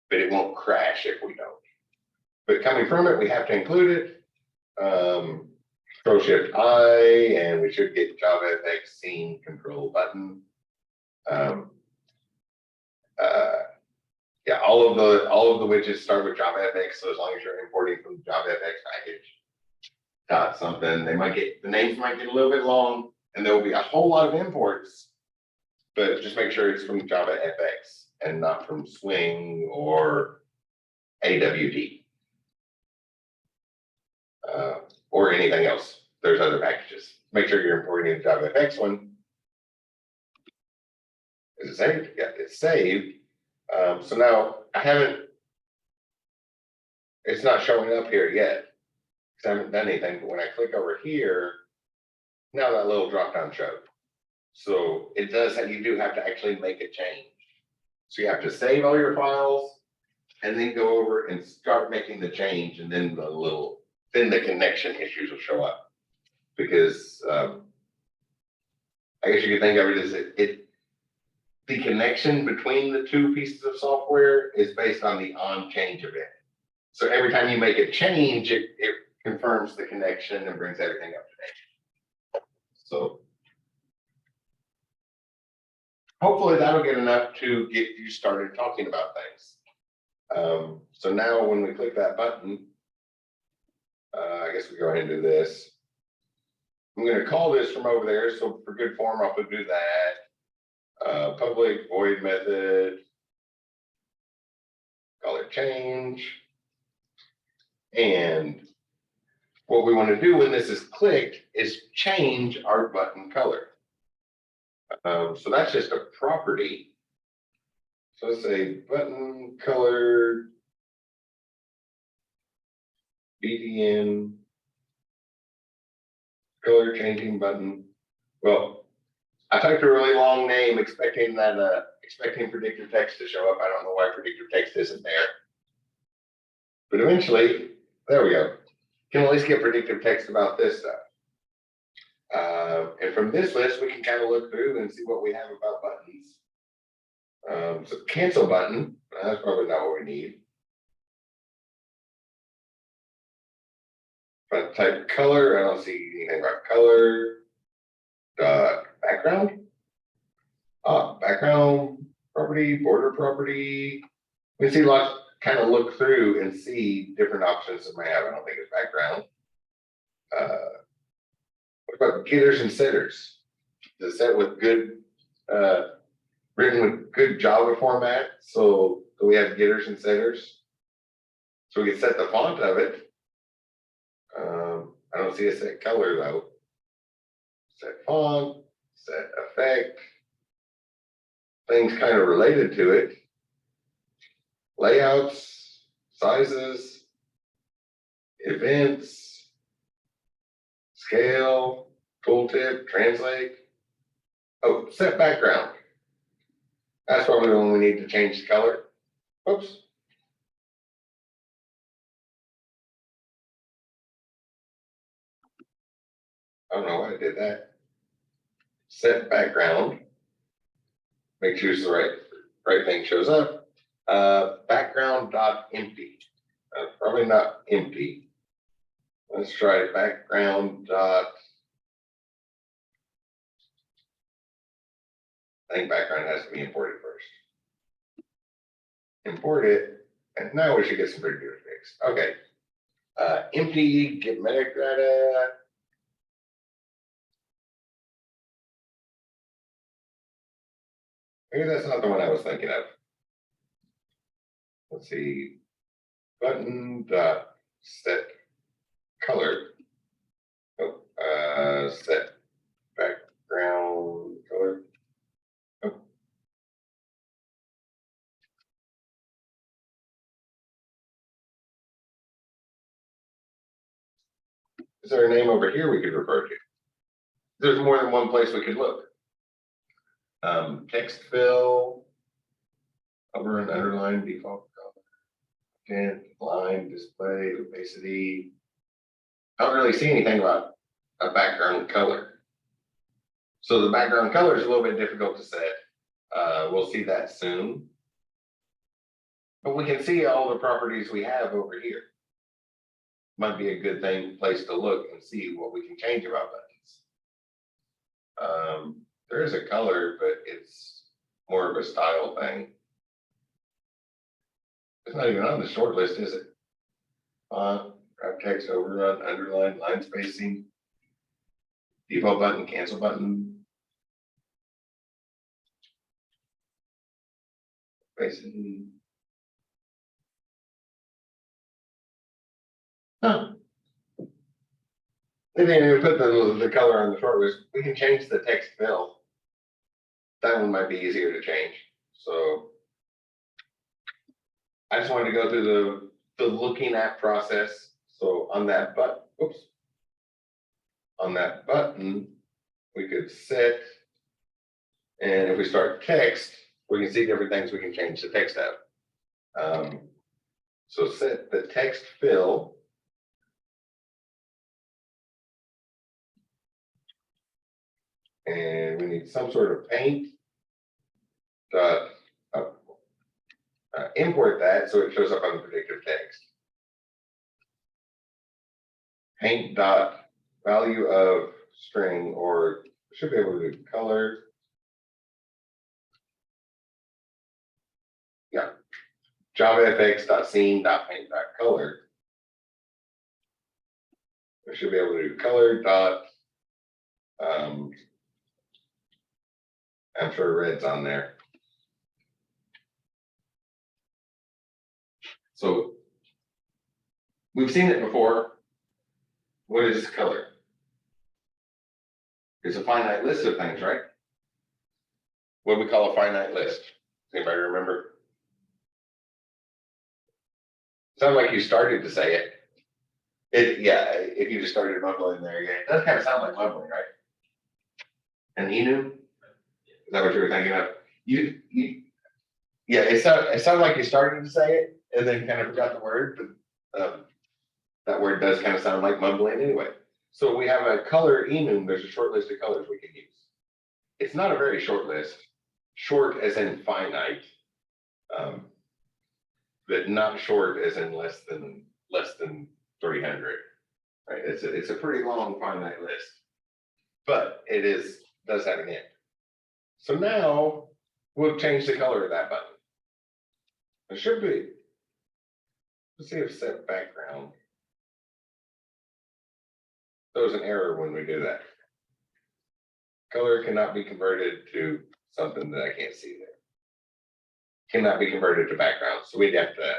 S1: but it won't crash if we don't. But coming from it, we have to include it. Control-Shift-I, and we should get JavaFX scene control button. Yeah, all of the widgets start with JavaFX. So as long as you're importing from the JavaFX package, dot something, the names might get a little bit long, and there will be a whole lot of imports. But just make sure it's from JavaFX and not from Swing or AWT. Or anything else. There's other packages. Make sure you're importing the JavaFX one. Is it saved? Yeah, it's saved. So now it's not showing up here yet because I haven't done anything. But when I click over here, now that little drop down showed. So it does that you do have to actually make a change. So you have to save all your files and then go over and start making the change, and then the connection issues will show up. Because I guess you could think of it as the connection between the two pieces of software is based on the on change event. So every time you make a change, it confirms the connection and brings everything up to date. So hopefully that'll get enough to get you started talking about things. So now when we click that button, I guess we go ahead and do this. I'm going to call this from over there. So for good form, I'll do that. Public void method, color change. And what we want to do when this is clicked is change our button color. So that's just a property. So let's say button color BTN color changing button. Well, I typed a really long name expecting predictive text to show up. I don't know why predictive text isn't there. But eventually, there we go. Can at least get predictive text about this stuff. And from this list, we can kind of look through and see what we have about buttons. So cancel button, that's probably not what we need. If I type color, I don't see anything about color. Background. Background property, border property. We can see lots, kind of look through and see different options that we have. I don't think it's background. What about getters and setters? Is set with good, written with good Java format? So we have getters and setters. So we can set the font of it. I don't see a set color though. Set font, set effect. Things kind of related to it. Layouts, sizes, events, scale, tooltip, translate. Oh, set background. That's probably when we need to change the color. Oops. I don't know why I did that. Set background. Make sure it's the right thing shows up. Background dot empty. Probably not empty. Let's try background dot. I think background has to be imported first. Import it, and now we should get some pretty good fix. Okay. Empty, get metadata. Maybe that's not the one I was thinking of. Let's see. Button dot set color. Oh, set background color. Oh. Is there a name over here we could refer to? There's more than one place we could look. Text fill, over and underline default color, and line display opacity. I don't really see anything about a background color. So the background color is a little bit difficult to set. We'll see that soon. But we can see all the properties we have over here. Might be a good place to look and see what we can change about buttons. There is a color, but it's more of a style thing. It's not even on the short list, is it? Grab text, overrun, underline, line spacing, default button, cancel button. Spacing. Huh. They didn't even put the color on the short list. We can change the text fill. That one might be easier to change. So I just wanted to go through the looking at process. So on that button, oops. On that button, we could set, and if we start text, we can see different things we can change the text out. So set the text fill. And we need some sort of paint. Import that so it shows up on the predictive text. Paint dot value of string, or should be able to do color. Yeah. JavaFX dot scene dot paint dot color. We should be able to do color dot. I'm sure red's on there. So we've seen it before. What is color? It's a finite list of things, right? What do we call a finite list? Anybody remember? Sounds like you started to say it. Yeah, if you just started mumbling there, yeah, it does kind of sound like mumbling, right? An enu? Is that what you were thinking of? Yeah, it sounded like you started to say it and then kind of forgot the word, but that word does kind of sound like mumbling anyway. So we have a color enum. There's a short list of colors we can use. It's not a very short list, short as in finite, but not short as in less than 300. Right? It's a pretty long finite list, but it does have an end. So now we'll change the color of that button. It should be. Let's see if set background. There was an error when we do that. Color cannot be converted to something that I can't see there. Cannot be converted to background. So we'd have to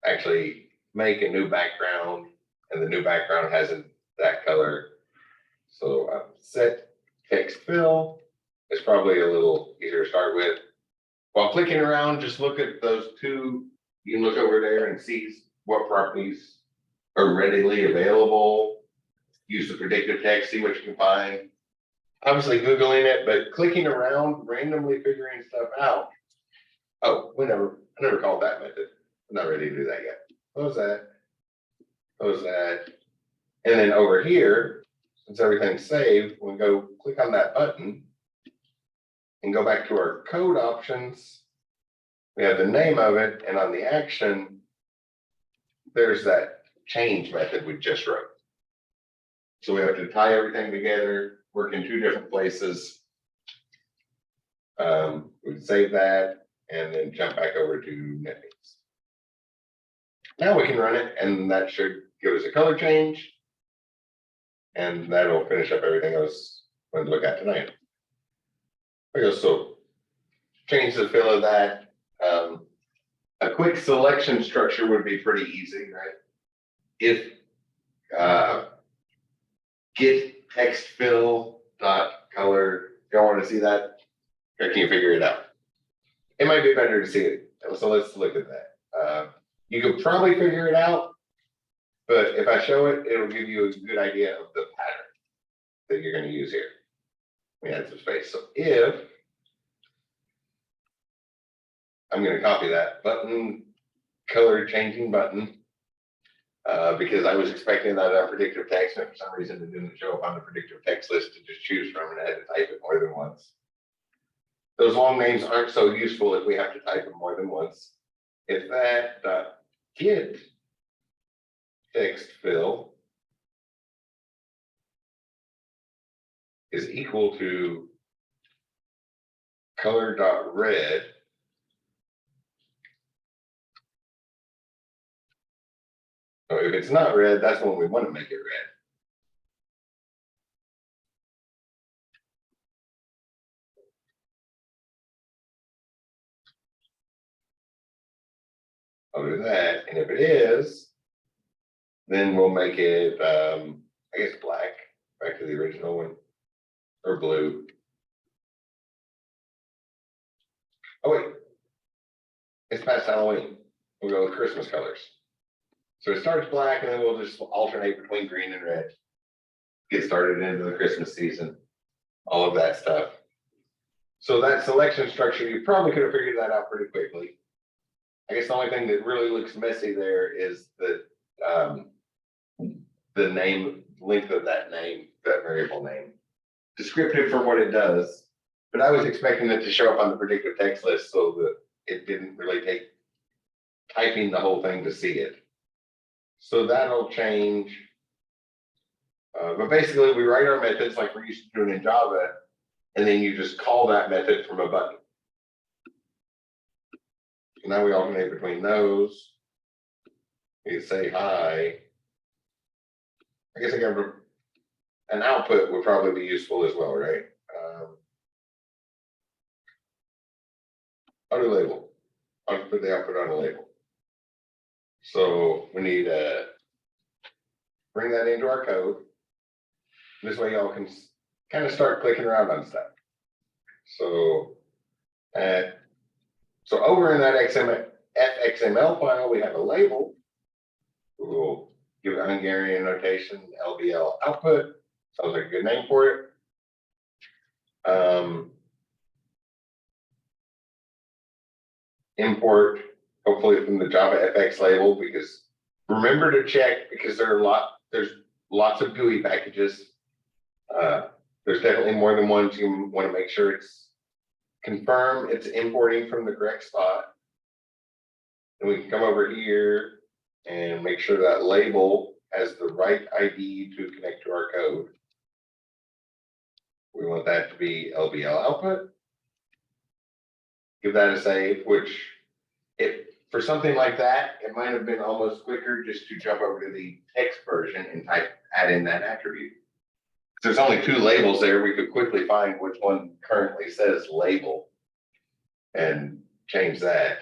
S1: actually make a new background, and the new background has that color. So set text fill is probably a little easier to start with. While clicking around, just look at those two. You can look over there and see what properties are readily available. Use the predictive text, see what you can find. obviously Googling it, but clicking around, randomly figuring stuff out. Oh, I never called that method. I'm not ready to do that yet. Close that. Close that. And then over here, since everything's saved, we go click on that button and go back to our code options. We have the name of it, and on the action, there's that change method we just wrote. So we have to tie everything together, work in two different places. We save that and then jump back over to NetBeans. Now we can run it, and that should give us a color change. And that'll finish up everything I was going to look at tonight. Okay, so change the fill of that. A quick selection structure would be pretty easy, right? If get text fill dot color, y'all want to see that? Or can you figure it out? It might be better to see it. So let's look at that. You could probably figure it out, but if I show it, it'll give you a good idea of the pattern that you're going to use here. We add some space. So if I'm going to copy that button, color changing button, because I was expecting that on predictive text, and for some reason it didn't show up on the predictive text list to just choose from, and I had to type it more than once. Those long names aren't so useful if we have to type them more than once. If that get text fill is equal to color.red, so if it's not red, that's when we want to make it red. I'll do that, and if it is, then we'll make it, I guess black, back to the original one, or blue. Oh wait, it's past Halloween. We'll go with Christmas colors. So it starts black, and then we'll just alternate between green and red. Get started into the Christmas season, all of that stuff. So that selection structure, you probably could have figured that out pretty quickly. I guess the only thing that really looks messy there is the name, length of that name, that variable name. Descriptive for what it does, but I was expecting it to show up on the predictive text list so that it didn't really take typing the whole thing to see it. So that'll change. But basically we write our methods like we're used to doing in Java, and then you just call that method from a button. Now we alternate between those. We say hi. I guess I got an output would probably be useful as well, right? Auto label. I'll put the output on a label. So we need to bring that into our code. This way y'all can kind of start clicking around on stuff. So over in that FXML file, we have a label. We'll give it a Hungarian notation, LBL output. Sounds like a good name for it. Import, hopefully from the JavaFX label, because remember to check, because there's lots of GUI packages. There's definitely more than one, so you want to make sure it's confirm it's importing from the correct spot. And we can come over here and make sure that label has the right ID to connect to our code. We want that to be LBL output. Give that a save, which if for something like that, it might have been almost quicker just to jump over to the text version and add in that attribute. There's only two labels there. We could quickly find which one currently says label and change that.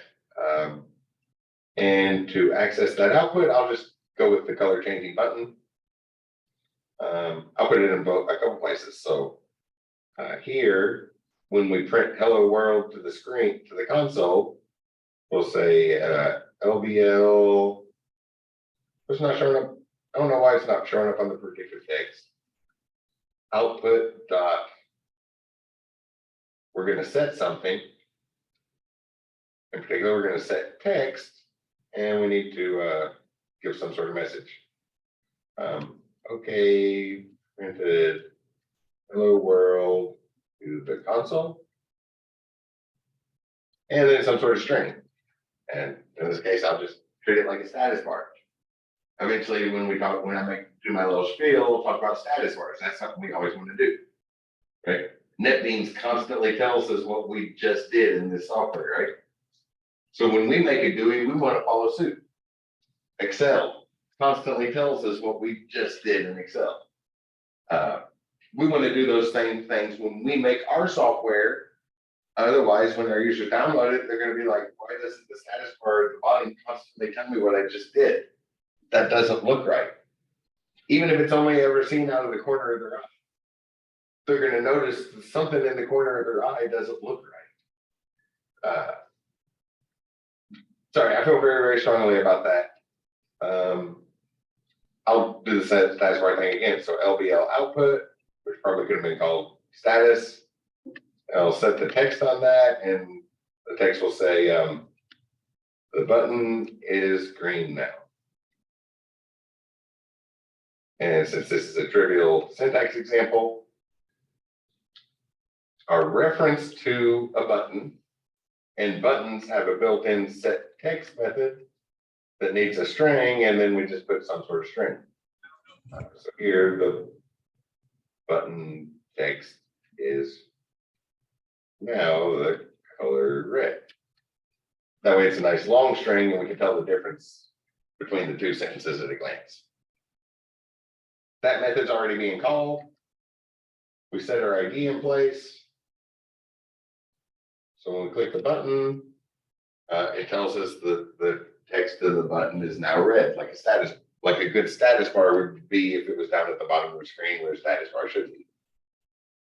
S1: And to access that output, I'll just go with the color changing button. I'll put it in a couple places. So here, when we print hello world to the screen, to the console, we'll say LBL. It's not showing up. I don't know why it's not showing up on the predictive text. Output dot we're going to set something. In particular, we're going to set text, and we need to give some sort of message. Okay, printed hello world to the console, and then some sort of string. And in this case, I'll just treat it like a status bar. Eventually, when I do my little spiel, we'll talk about status bars. That's something we always want to do, right? NetBeans constantly tells us what we just did in this software, right? So when we make a GUI, we want to follow suit. Excel constantly tells us what we just did in Excel. We want to do those same things when we make our software. Otherwise, when our users download it, they're going to be like, why doesn't the status bar at the bottom constantly tell me what I just did? That doesn't look right. Even if it's only ever seen out of the corner of their eye, they're going to notice that something in the corner of their eye doesn't look right. Sorry, I feel very, very strongly about that. I'll do the status bar thing again. So LBL output, which probably could have been called status. I'll set the text on that, and the text will say, the button is green now. And since this is a trivial syntax example, our reference to a button, and buttons have a built-in set text method that needs a string, and then we just put some sort of string. So here the button text is now the color red. That way it's a nice long string, and we can tell the difference between the two sentences at a glance. That method's already being called. We set our ID in place. So when we click the button, it tells us the text of the button is now red, like a good status bar would be if it was down at the bottom of the screen where a status bar should be.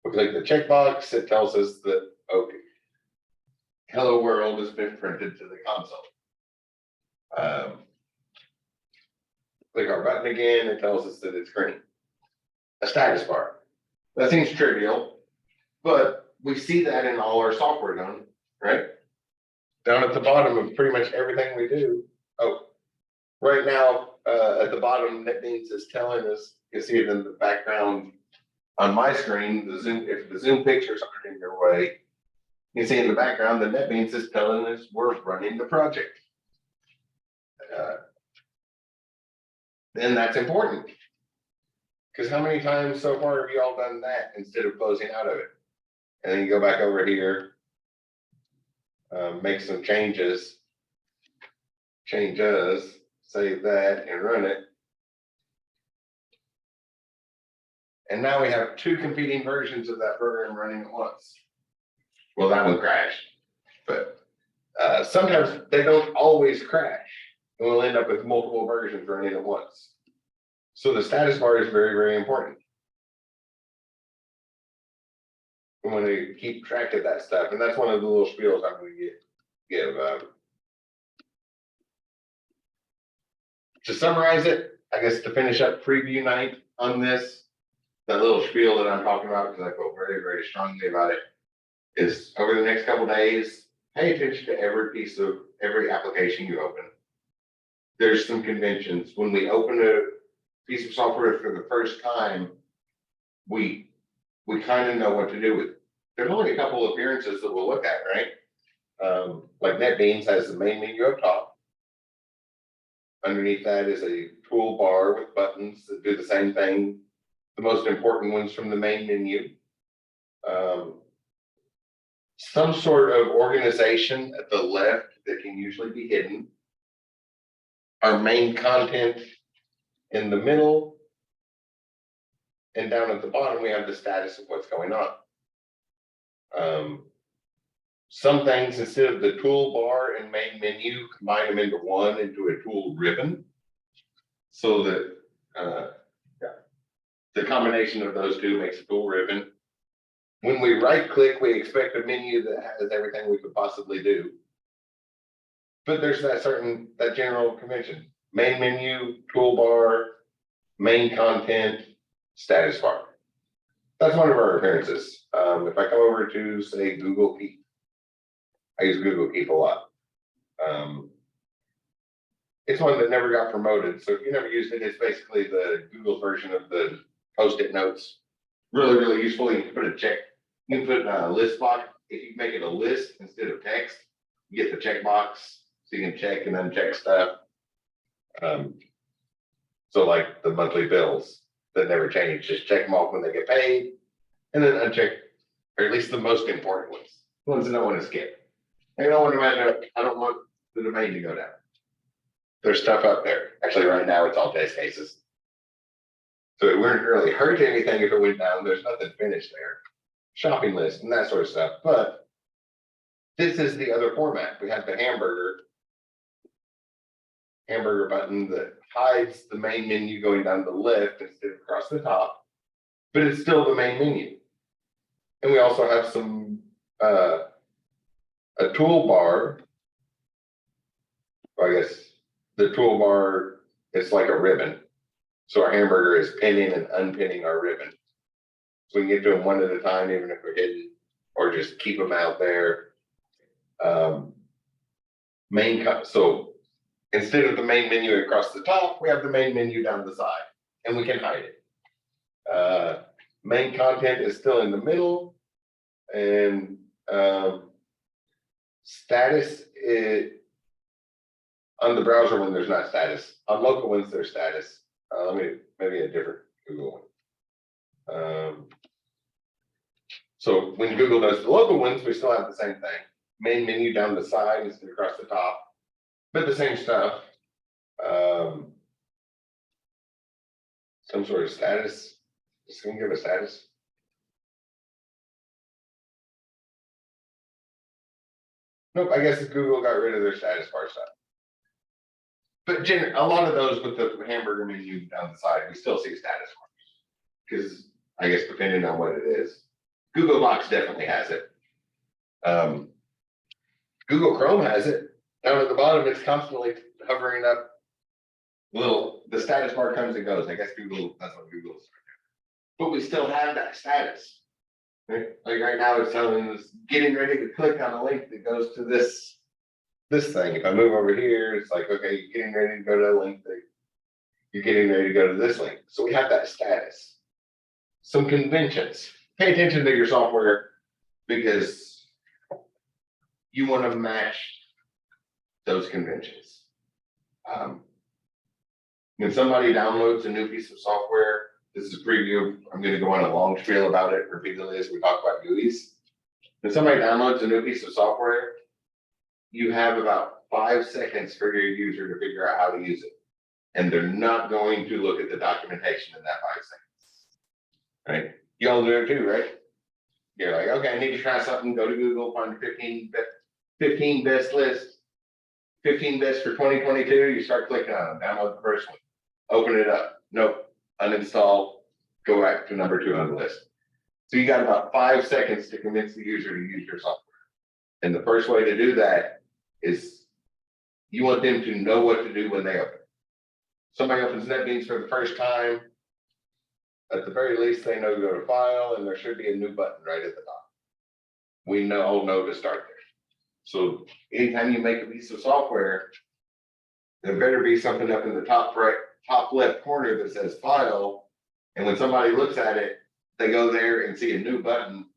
S1: We click the checkbox, it tells us that, okay, hello world has been printed to the console. Click our button again, it tells us that it's green. A status bar. That seems trivial, but we see that in all our software done, right? Down at the bottom of pretty much everything we do. Oh, right now, at the bottom, NetBeans is telling us, you can see it in the background on my screen, if the Zoom pictures aren't in your way, you can see in the background, the NetBeans is telling us we're running the project. Then that's important. Because how many times so far have you all done that instead of closing out of it? And then you go back over here, make some changes, save that and run it. And now we have two competing versions of that program running at once. Well, that one crashed, but sometimes they don't always crash. And we'll end up with multiple versions running at once. So the status bar is very, very important. We want to keep track of that stuff, and that's one of the little spiels I'm going to give. To summarize it, I guess to finish up preview night on this, that little spiel that I'm talking about, because I feel very, very strongly about it, is over the next couple of days, pay attention to every application you open. There's some conventions. When we open a piece of software for the first time, we kind of know what to do with it. There's only a couple of appearances that we'll look at, right? Like NetBeans has the main menu up top. Underneath that is a toolbar with buttons that do the same thing. The most important ones from the main menu. Some sort of organization at the left that can usually be hidden. Our main content in the middle, and down at the bottom, we have the status of what's going on. Some things, instead of the toolbar and main menu, combine them into a tool ribbon, so that the combination of those two makes a tool ribbon. When we right click, we expect a menu that has everything we could possibly do. But there's that general convention. Main menu, toolbar, main content, status bar. That's one of our appearances. If I come over to say Google Keep, I use Google Keep a lot. It's one that never got promoted. So if you never used it, it's basically the Google version of the Post-it notes. Really, really useful. You can put a check. You can put a list box. If you make it a list instead of text, you get the check box so you can check and uncheck stuff. So like the monthly bills that never change, just check them off when they get paid, and then uncheck, or at least the most important ones, the ones that I want to skip. I don't want the domain to go down. There's stuff up there. Actually, right now it's all test cases. So it wouldn't really hurt anything if it went down. There's nothing finished there. Shopping list and that sort of stuff. But this is the other format. We have the hamburger button that hides the main menu going down the left instead of across the top, but it's still the main menu. And we also have some a toolbar. I guess the toolbar is like a ribbon. So our hamburger is pinning and unpinning our ribbon. So we can get to them one at a time, even if we're hidden, or just keep them out there. So instead of the main menu across the top, we have the main menu down the side, and we can hide it. Main content is still in the middle, and status is on the browser when there's not status. On local ones, there's status. Maybe a different Google one. So when Google does the local ones, we still have the same thing. Main menu down the side instead of across the top, but the same stuff. Some sort of status. Just gonna give a status. Nope, I guess Google got rid of their status bar stuff. But a lot of those with the hamburger menu down the side, we still see status bars. Because I guess depending on what it is. Google Docs definitely has it. Google Chrome has it. Down at the bottom, it's constantly hovering up. The status bar comes and goes. I guess that's what Google is. But we still have that status. Right? Like right now, it's telling us getting ready to click on a link that goes to this thing. If I move over here, it's like, okay, you're getting ready to go to a link. You're getting ready to go to this link. So we have that status. Some conventions. Pay attention to your software because you want to match those conventions. When somebody downloads a new piece of software, this is a preview. I'm going to go on a long spiel about it repeatedly as we talk about GUIs. When somebody downloads a new piece of software, you have about 5 seconds for your user to figure out how to use it. And they're not going to look at the documentation in that 5 seconds. Right? You all do it too, right? You're like, okay, I need to try something. Go to Google, find 15 best list, 15 best for 2022. You start clicking on them, download the first one, open it up. Nope, uninstall, go back to number 2 on the list. So you got about 5 seconds to convince the user to use your software. And the first way to do that is you want them to know what to do when they open it. Somebody opens NetBeans for the first time. At the very least, they know to go to File, and there should be a new button right at the top. We all know to start there. So anytime you make a piece of software, there better be something up in the top left corner that says File. And when somebody looks at it, they go there and see a new button,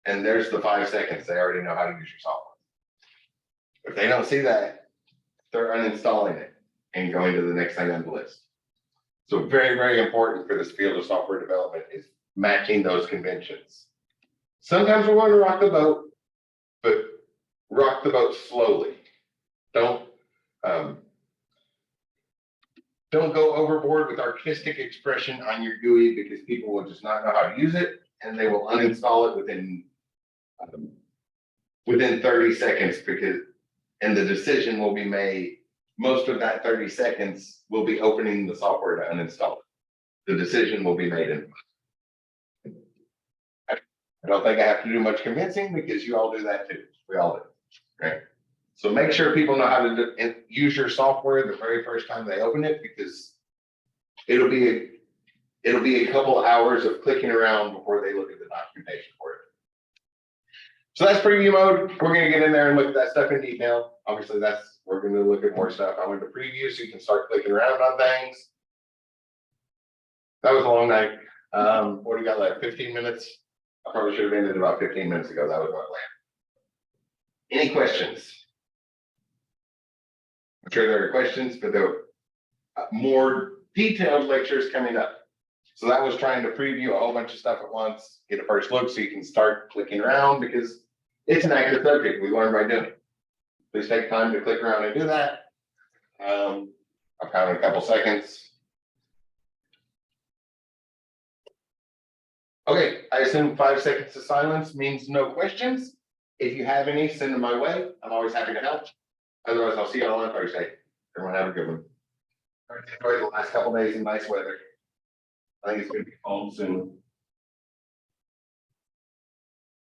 S1: and there's the 5 seconds. They already know how to use your software. If they don't see that, they're uninstalling it and going to the next thing on the list. So very, very important for this field of software development is matching those conventions. Sometimes we want to rock the boat, but rock the boat slowly. Don't go overboard with artistic expression on your GUI because people will just not know how to use it and they will uninstall it within 30 seconds and the decision will be made. Most of that 30 seconds will be opening the software to uninstall it. The decision will be made in. I don't think I have to do much convincing because you all do that too. We all do, right? So make sure people know how to use your software the very first time they open it because it'll be it'll be a couple hours of clicking around before they look at the documentation for it. So that's preview mode. We're gonna get in there and look at that stuff in detail. Obviously, we're gonna look at more stuff. I went to preview so you can start clicking around on things. That was a long night. What do you got left? 15 minutes? I probably should have ended about 15 minutes ago. That was my plan. Any questions? I'm sure there are questions, but there are more detailed lectures coming up. So that was trying to preview a whole bunch of stuff at once, get a first look so you can start clicking around because it's an active subject. We learn by doing it. Please take time to click around and do that. I'll count in a couple seconds. Okay, I assume 5 seconds of silence means no questions. If you have any, send them my way. I'm always happy to help. Otherwise, I'll see you all on Thursday. Everyone have a good one. All right, enjoy the last couple days in nice weather. I think it's going to be cold soon.